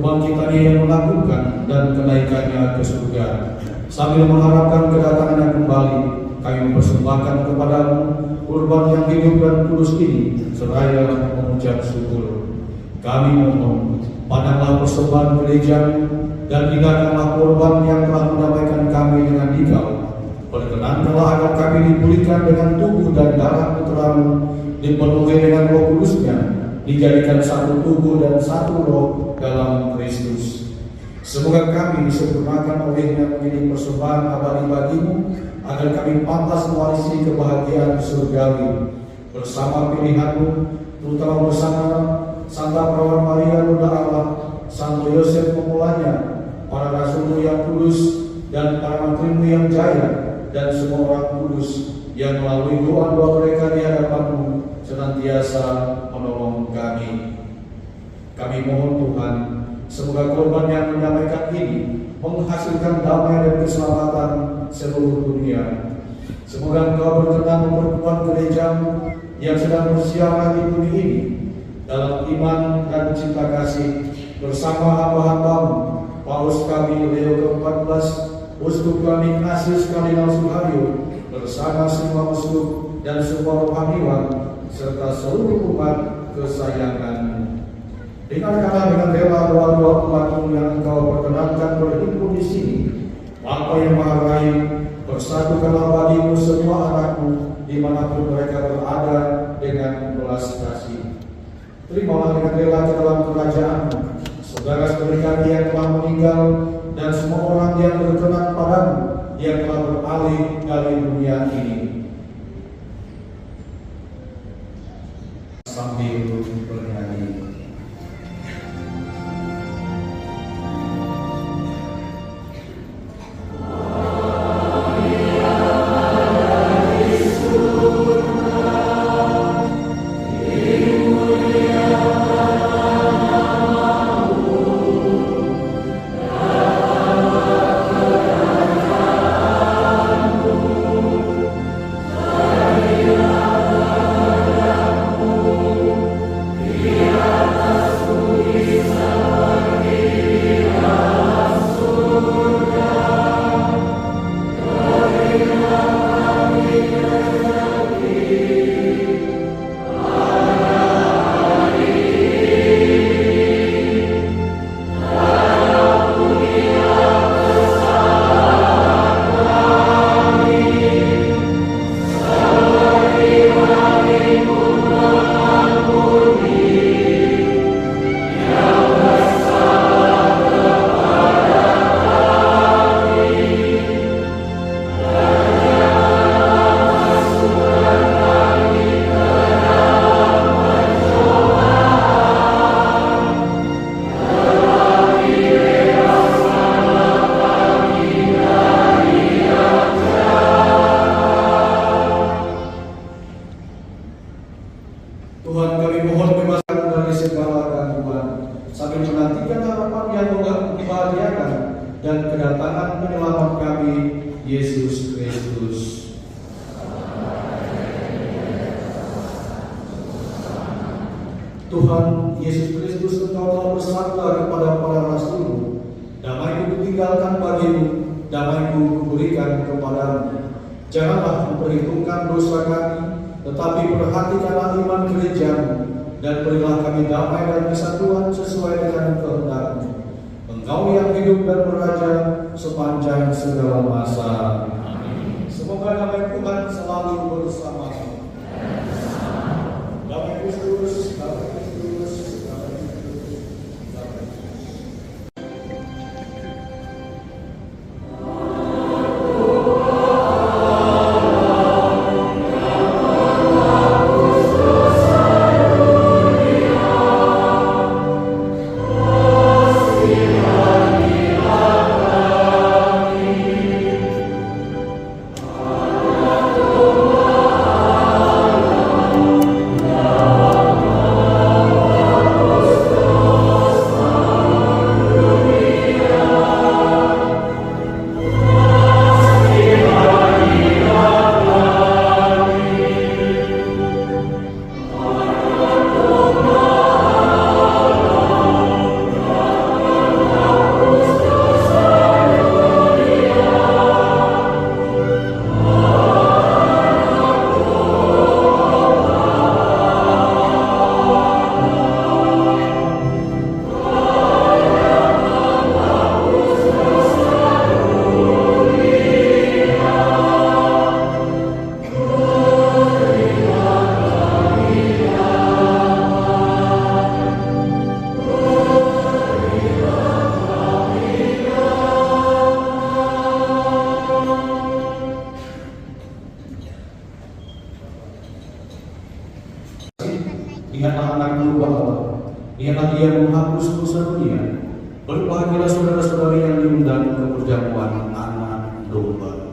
kebangkitannya yang menakutkan dan kenaikannya ke surga. Sambil mengharapkan kedatangannya kembali, kami mempersembahkan kepadamu kurban yang hidup dan kudus ini seraya mengucap syukur. Kami mohon, pandanglah persembahan gereja dan indahkanlah korban yang telah mendamaikan kami dengan Dikau. Perkenankanlah agar kami dipulihkan dengan tubuh dan darah putramu, dipenuhi dengan Roh Kudus-Nya, dijadikan satu tubuh dan satu roh dalam Kristus. Semoga kami disempurnakan olehnya menjadi persembahan abadi bagimu, agar kami pantas mewarisi kebahagiaan surgawi bersama pilihanmu, terutama bersama Santa Perawan Maria Bunda Allah, Santo Yosef pemulanya, para rasulmu yang kudus, dan para mantrimu yang jaya, dan semua orang kudus yang melalui doa-doa mereka di hadapanmu senantiasa menolong kami. Kami mohon Tuhan, semoga korban yang mendamaikan ini menghasilkan damai dan keselamatan seluruh dunia. Semoga Engkau berkenan memperkuat gerejamu yang sedang bersiaran di bumi ini dalam iman dan cinta kasih, bersama hamba-hambamu Paus kami Leo ke-14, Uskup kami Ignatius Kardinal Suharyo, bersama semua uskup dan semua rohaniwan serta seluruh umat kesayanganmu. Dengarkanlah dengan rela doa-doa umatmu yang Engkau perkenankan berhimpun di sini. Bapa yang Maha Baik, persatukanlah bagimu semua anakmu dimanapun mereka berada dengan belas kasih. Terimalah dengan rela ke dalam kerajaan-Mu saudara-saudara yang telah meninggal dan semua orang yang berkenan padamu yang telah beralih dari dunia ini. Sambil bernyanyi. Tuhan Yesus Kristus, Engkau telah bersabda kepada para rasul-Mu, damai-Ku kutinggalkan bagimu, damai-Ku kuberikan kepadamu. Janganlah memperhitungkan dosa kami, tetapi perhatikanlah iman gereja-Mu, dan berilah kami damai dan kesatuan sesuai dengan kehendak-Mu. Engkau yang hidup dan beraja sepanjang segala masa. Amin. Semoga damai Tuhan selalu bersama-sama. Damai Kristus, damai Kristus, damai Kristus, damai Kristus. Oh Inilah Dia menghapus dosa dunia. Berbahagialah saudara-saudari yang diundang ke perjamuan Anak Domba.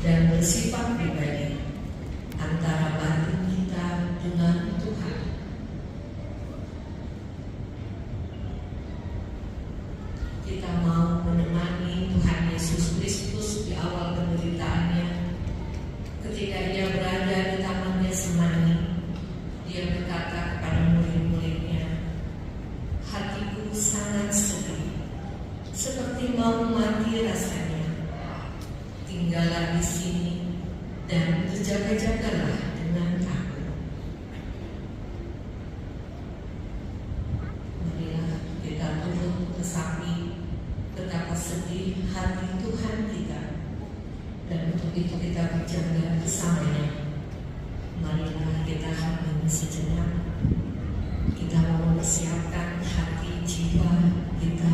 dan bersifat pribadi antara batin kita dengan Tuhan. Kita mau menemani Tuhan Yesus Kristus di awal penderitaannya. Ketika Ia berada di Taman Getsemani, Dia berkata kepada murid-muridnya, "Hatiku sangat sedih, seperti mau mati rasanya. Tinggallah di sini dan berjaga-jagalah dengan aku." Marilah kita turut meresapi betapa sedih hati Tuhan kita, dan untuk itu kita berjaga bersamanya. Marilah kita hening sejenak. Kita mau mempersiapkan hati jiwa kita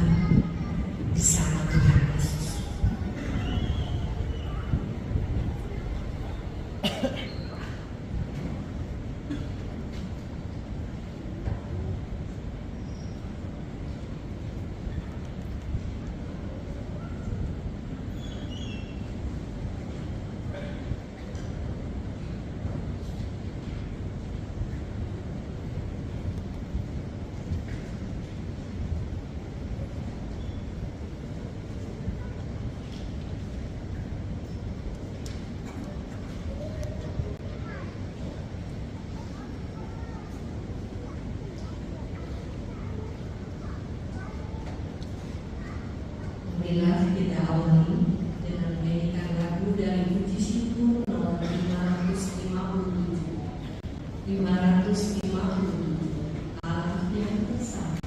bersama Tuhan Yesus. Marilah kita awali dengan menyanyikan lagu dari Puji Syukur nomor 557. 557, Allah yang bersama.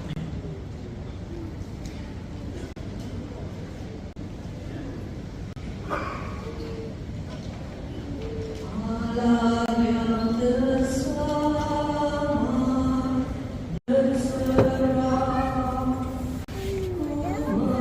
Allah yang bersama, berserah, memandang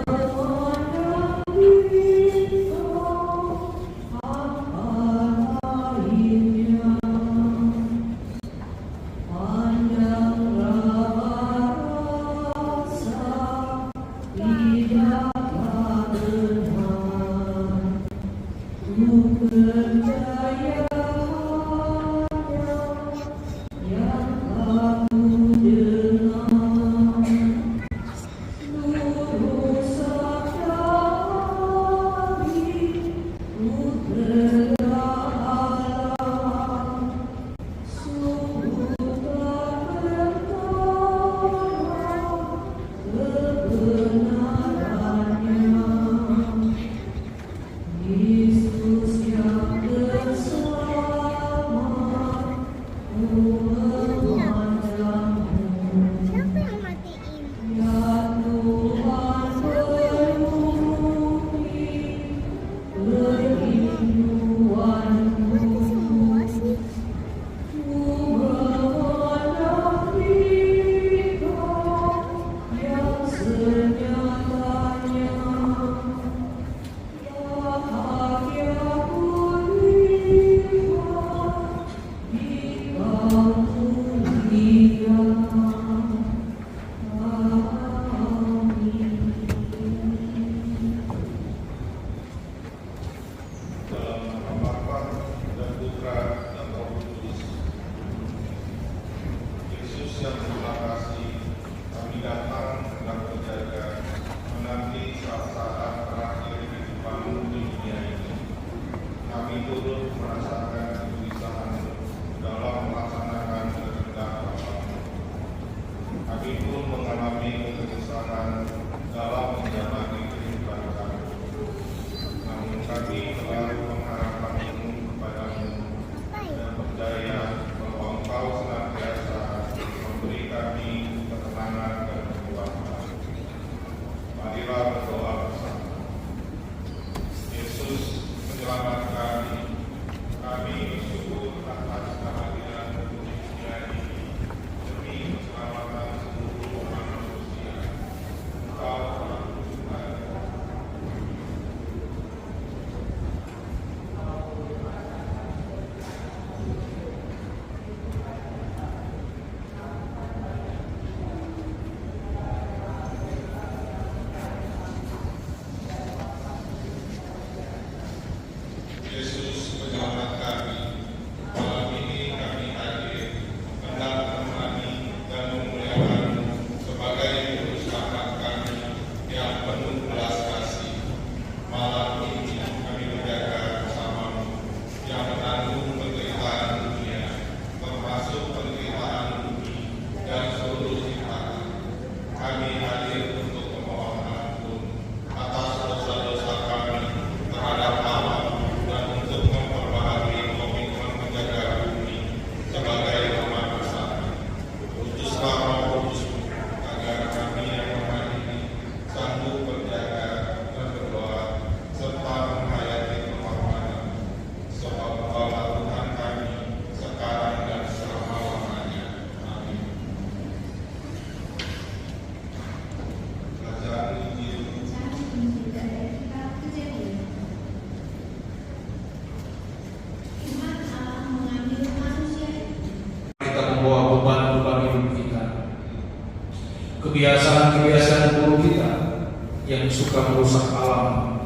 suka merusak alam,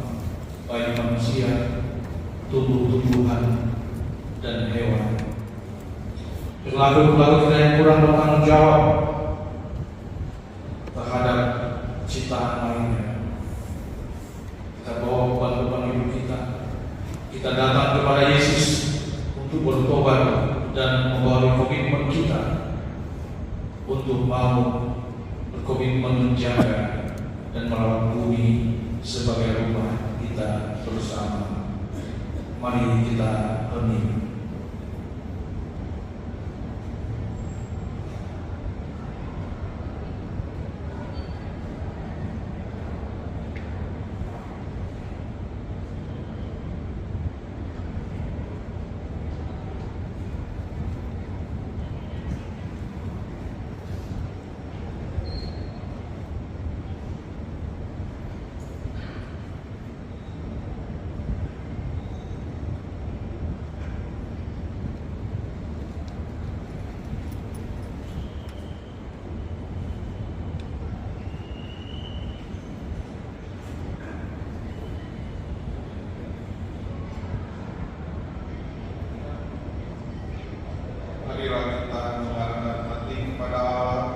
baik manusia, tumbuh-tumbuhan, dan hewan. Perilaku-perilaku kita yang kurang bertanggung jawab terhadap ciptaan lainnya. Kita bawa beban-beban hidup kita. Kita datang kepada Yesus untuk bertobat dan membawa komitmen kita untuk mau berkomitmen menjaga dan merawat bumi sebagai rumah kita bersama. Mari kita hening. Marilah kita mengarahkan hati kepada Allah,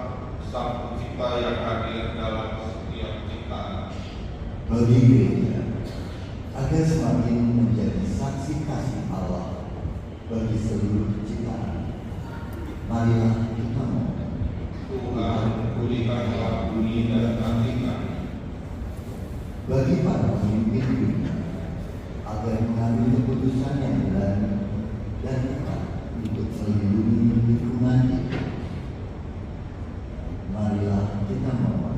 Sang Pencipta yang hadir dalam setiap ciptaan. Bagi gereja, agar semakin menjadi saksi kasih Allah bagi seluruh ciptaan, marilah kita mohon. Tuhan, pulihkanlah bumi dan hati kami. Bagi para pemimpin dunia, agar mengambil keputusan yang berani dan tepat untuk melindungi lingkungan kita, marilah kita mohon.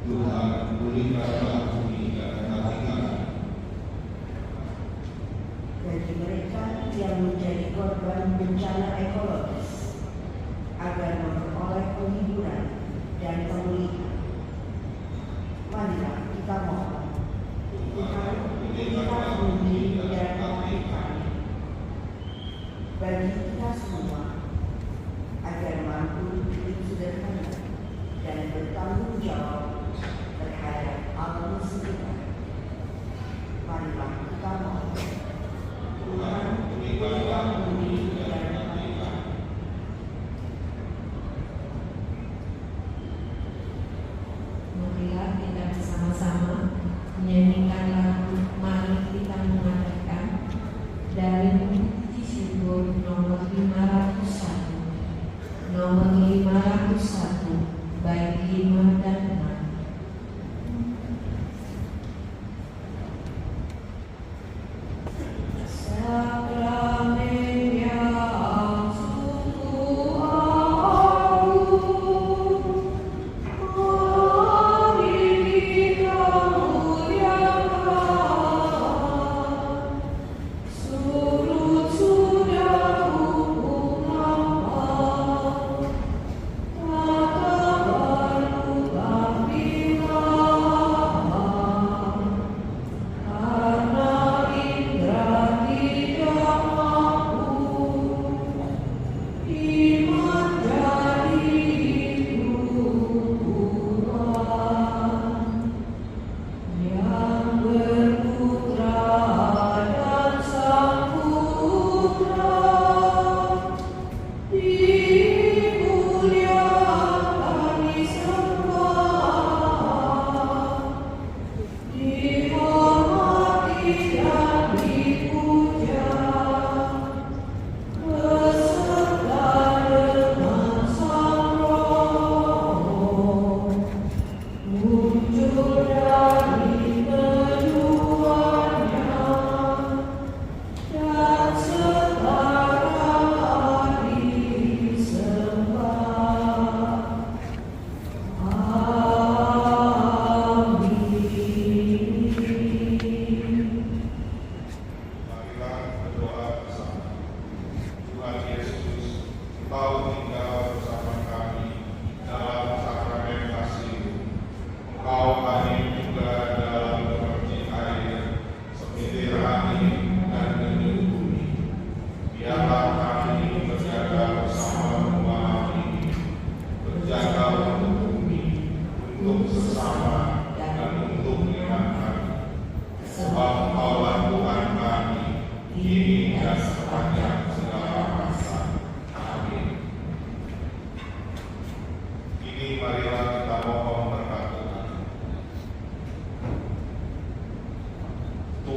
Tuhan, pulihkanlah bumi dan hati kami. Bagi mereka yang menjadi korban bencana ekologis, agar memperoleh penghiburan dan pemulihan, marilah kita mohon. Tuhan, pulihkanlah bumi dan hati kami. Bagi kita semua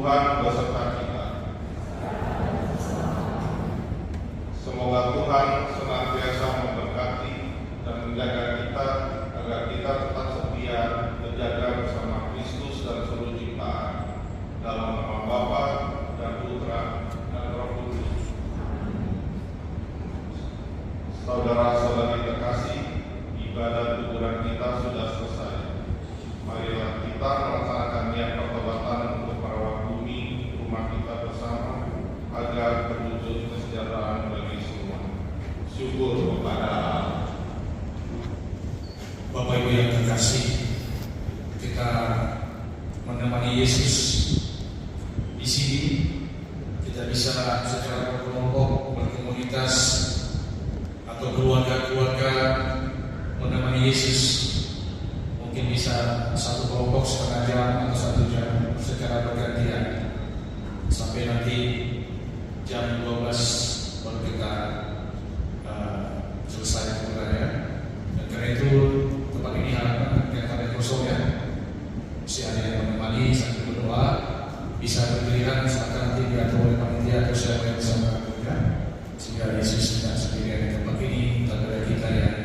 Tuhan beserta kita. Semoga Tuhan senantiasa memberkati dan menjaga kita agar kita tetap setia menjaga bersama Kristus dan seluruh ciptaan. Dalam nama Bapa dan Putra dan Roh Kudus. Saudara-saudari terkasih, ibadah kuburan kita sudah selesai. Marilah kita melaksanakan niat pertobatan untuk merawat bumi rumah kita bersama agar terwujud kesejahteraan bagi semua. Syukur kepada Allah. Bapak Ibu yang terkasih, kita menemani Yesus di sini. Kita bisa secara berkelompok, berkomunitas atau keluarga-keluarga menemani Yesus. Mungkin bisa satu kelompok setengah jam atau 1 jam secara bergantian sampai nanti jam 12 baru kita selesai kemudiannya. Dan karena itu tempat ini harapan yang ada kosong ya. Si ada yang menemani sambil berdoa, bisa berdirikan silakan nanti diatur oleh panitia atau siapa yang bisa melakukan, sehingga Yesus tidak sendirian di tempat ini, tapi kita yang